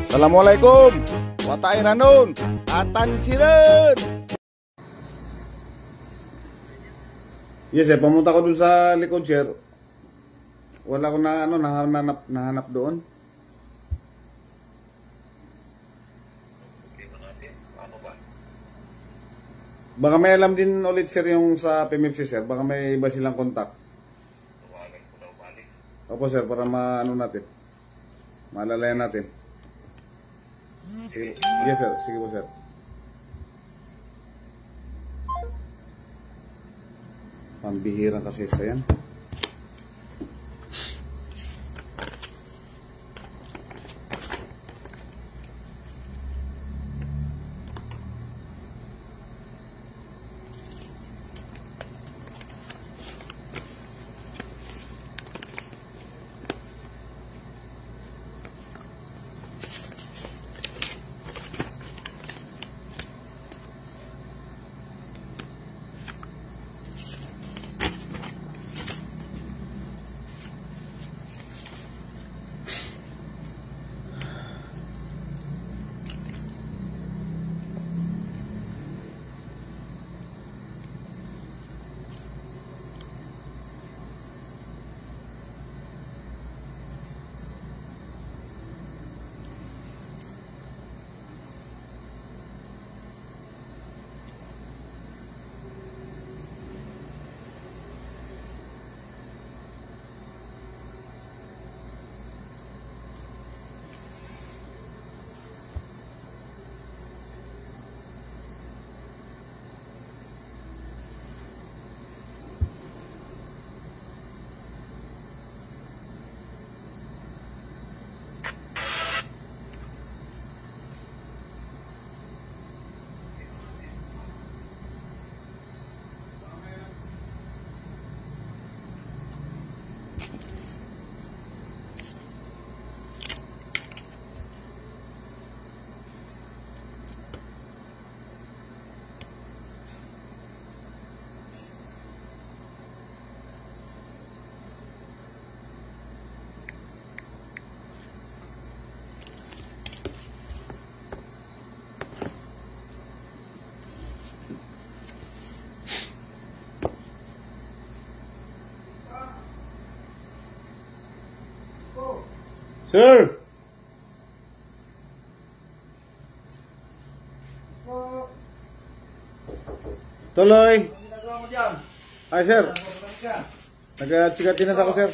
Assalamualaikum. Watay ranon. Atansiran. Yes, pumunta ko dun sa likod, sir. Wala ko na nahanap doon. Baka may alam din ulit, sir, yung sa PMFC, sir. Baka may iba silang kontak. Opo, sir, para maano natin. Maalalayan natin. Sige. Yes, sir. Sige po, sir. Pambihirang kasi sa yan. Sir! Tuloy! Ano ginagawa mo dyan? Ay, sir. Nag-chikatinas ako, sir.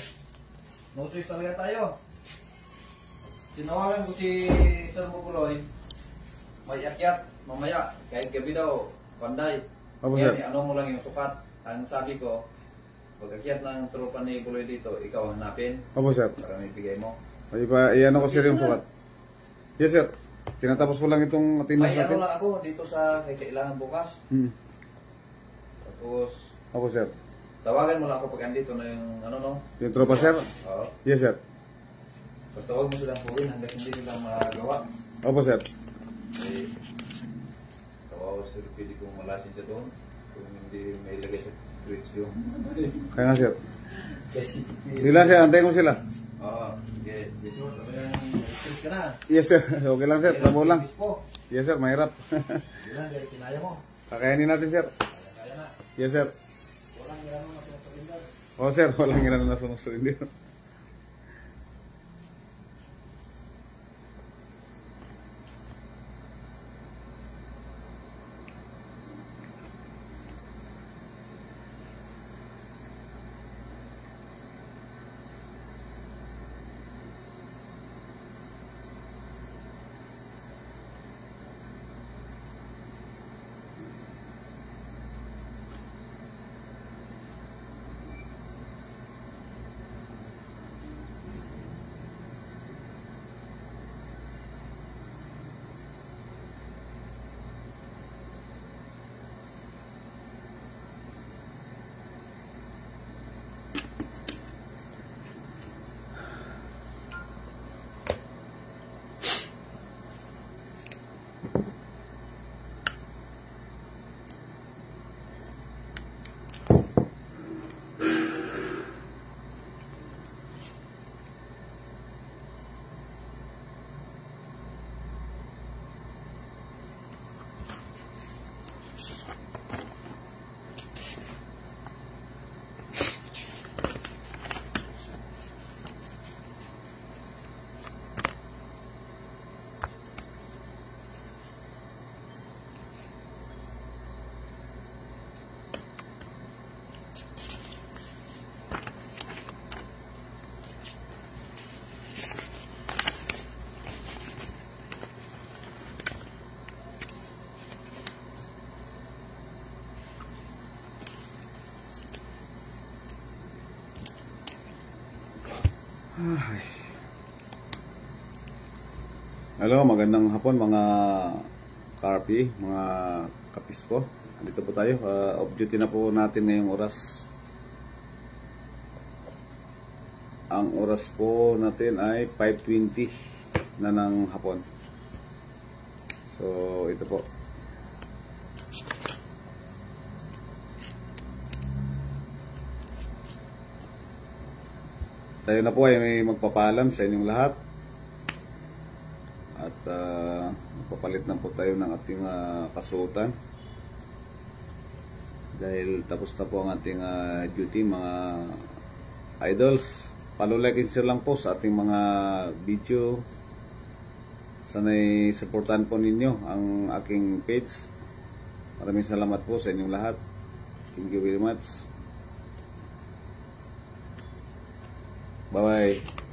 No choice talaga tayo. Tinawagan ko si Sir Bukuloy. May akyat, mamaya, kahit gabi daw, panday. Opo, Yan, sir. ano mo lang yung sukat. Ang sabi ko, pag akyat ng tropa ni Buloy dito, ikaw hanapin Opo, sir. para may bigay mo. Ay, iyan ako, sir, yung sukat. Yes, sir. Tinatapos ko lang itong atinas May ano natin. lang ako dito sa kailangan bukas. Tapos, Opo, sir. tawagan mo lang ako pag andito na yung ano no. Yung tropa, sir? Oo. Yes, sir. Basta huwag mo silang puwin hanggang hindi nila magawa. Opo, sir. Eh, kawawa sir, pwede kong malasin siya doon kung hindi may ilagay sa fridge yung Kaya nga, sir. Sila, sir. Antayin ko sila. oo, sige. Dito, fridge ka na. Yes, sir. Okay lang, sir. Trabaho lang. Bispo. Yes, sir. Mahirap. Hindi lang, dahil kinaya mo. Kakayanin natin, sir. Kaya na. Yes, sir. Walang hirano na pinagpapindar. Oo, sir. Walang ina na nasunusunod din. Hello, magandang hapon mga karpi, mga kapisko. Dito po tayo, off duty na po natin ngayong oras. Ang oras po natin ay 5:20 na ng hapon. So, ito po. Tayo na po ay may magpapaalam sa inyong lahat. At papalit na po tayo ng ating kasuotan. Dahil tapos na po ang ating duty mga idols. Palulike and share lang po sa ating mga video. Sana'y supportan po ninyo ang aking page. Maraming salamat po sa inyong lahat. Thank you very much. Bye bye.